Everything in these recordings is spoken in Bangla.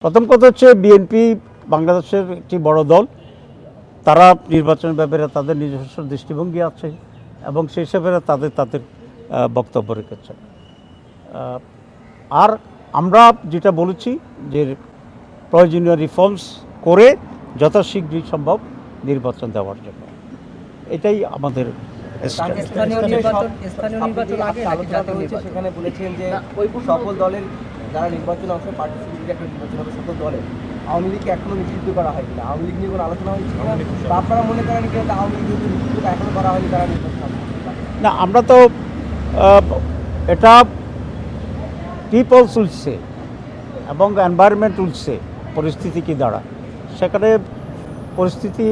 প্রথম কথা হচ্ছে বিএনপি বাংলাদেশের একটি বড় দল। তারা নির্বাচনের ব্যাপারে তাদের নিজস্ব দৃষ্টিভঙ্গি আছে এবং সেই হিসাবে তাদের বক্তব্য রেখেছে। আর আমরা যেটা বলেছি যে প্রয়োজনীয় রিফর্মস করে যথাশীঘ্রই সম্ভব নির্বাচন দেওয়ার জন্য, এটাই আমাদের সেখানে বলেছেন যে সকল দলের যারা নির্বাচনে অংশ পার্টিসিপেট একটা নির্বাচন হবে সকল দলের। আওয়ামী লীগকে এখনো নিষিদ্ধ করা হয়নি, আওয়ামী লীগ নিয়ে কোনো আলোচনা হয়েছে কিনা? আপনারা মনে করেন কি আওয়ামী লীগ যেহেতু নিষিদ্ধ এখনো করা হয়নি, তারা নির্বাচন হবে না? আমরা তো এটা পিপলস উইলসে এবং এনভায়রনমেন্ট উইলসে পরিস্থিতি কি দাঁড়ায়, সেখানে পরিস্থিতি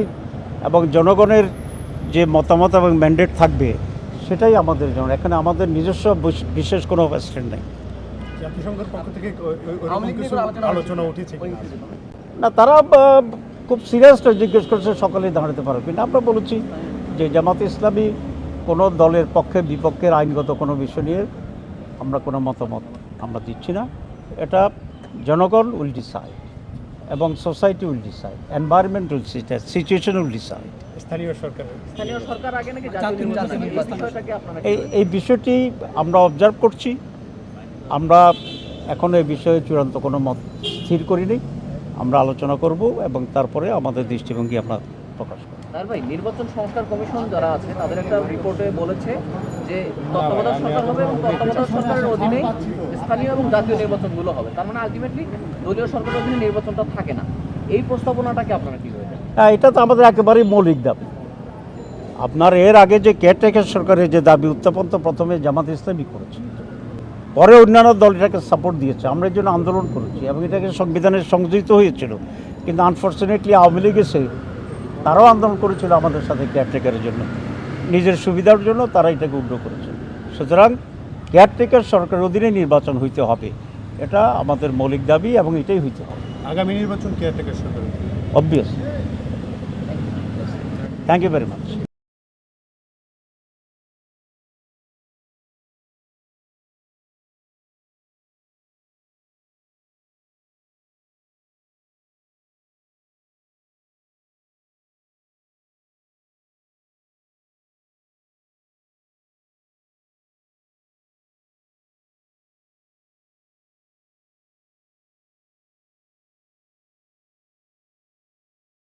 এবং জনগণের যে মতামত এবং ম্যান্ডেট থাকবে সেটাই আমাদের জন্য। এখানে আমাদের নিজস্ব বিশেষ কোনো স্ট্যান্ড নেই। জাতিসংঘের পক্ষ থেকে আলোচনা উঠেছে না, তারা খুব সিরিয়াসলি জিজ্ঞেস করছে সকালে দাঁড়াতে পারবে কিনা। আমরা বলেছি যে জামাতে ইসলামী কোনো দলের পক্ষে বিপক্ষের আইনগত কোনো বিষয় নিয়ে আমরা কোনো মতামত আমরা দিচ্ছি না। এটা জনগণ উইল ডিসাইড এবং society will decide, environment will decide, situation will decide. এই বিষয়টি আমরা অবজার্ভ করছি। আমরা এখন এই বিষয়ে চূড়ান্ত কোনো মত স্থির করিনি। আমরা আলোচনা করব এবং তারপরে আমাদের দৃষ্টিভঙ্গি আমরা প্রকাশ করব। ভাই, নির্বাচন সংস্কার কমিশন যারা আছে তাদের একটা রিপোর্টে বলেছে যে তত্ত্বাবধায়ক সরকার হবে এবং তত্ত্বাবধায়ক সরকারের অধীনেই স্থানীয় এবং জাতীয় নির্বাচনগুলো হবে। তার মানে আলটিমেটলি দলীয় সরকারের অধীনে নির্বাচনটা থাকে না। এই প্রস্তাবনাটাকে আপনারা কী হয়ে যায়? হ্যাঁ, এটা তো আমাদের একেবারেই মৌলিক দাবি। আপনার এর আগে যে কেয়ারটেকার সরকারের যে দাবি উত্থাপন তো প্রথমে জামাত ইসলামী করেছে, পরে অন্যান্য দল এটাকে সাপোর্ট দিয়েছে। আমরা এর জন্য আন্দোলন করেছি এবং এটাকে সংবিধানের সংযোজিত হয়েছিল। কিন্তু আনফর্চুনেটলি আওয়ামী লীগ এসে তারাও আন্দোলন করেছিল আমাদের সাথে কেয়ারটেকারের জন্য, নিজের সুবিধার জন্য তারা এটাকে উগ্র করেছে। সুতরাং কেয়ারটেকার সরকারের অধীনে নির্বাচন হইতে হবে, এটা আমাদের মৌলিক দাবি এবং এটাই হইতে হবে। আগামী নির্বাচন কেয়ারটেকার সরকার obviously. Thank you very much.